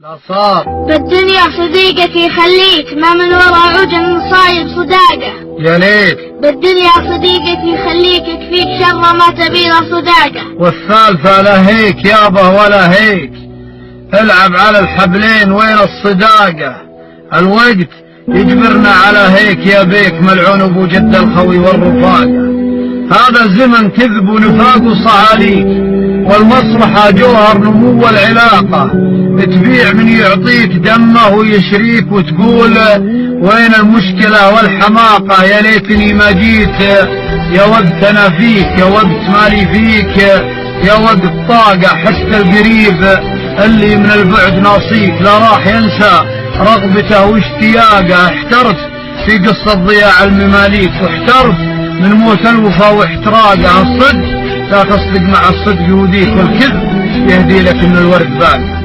لا صار بالدنيا صديقك يخليك، ما من ورا عجن صايب صداقة. يا ليت بالدنيا صديقك يخليك، يكفيك شر ما تبي له صداقة. والثالثة لا هيك يابا ولا هيك، العب على الحبلين وين الصداقة، الوقت يجبرنا على هيك يا بيك، ملعون ابو جد الخوي والرفاقة. هذا الزمن كذب ونفاق وصعاليك، والمصلحة جوهر نمو العلاقة، تبيع من يعطيك دمه ويشريك وتقول وين المشكلة والحماقة. يا ليتني ما جيت يا وقت انا فيك، يا وقت مالي فيك، يا وقت طاقة. حتى القريب اللي من البعد ناصيك لا راح ينسى رغبته واشتياقه. احترت في قصة ضياع المماليك، واحترت من موت الوفا واحتراقه. الصدق لا تصدق مع الصدق يوديك، والكذب يهدي لك ان الورد باقي.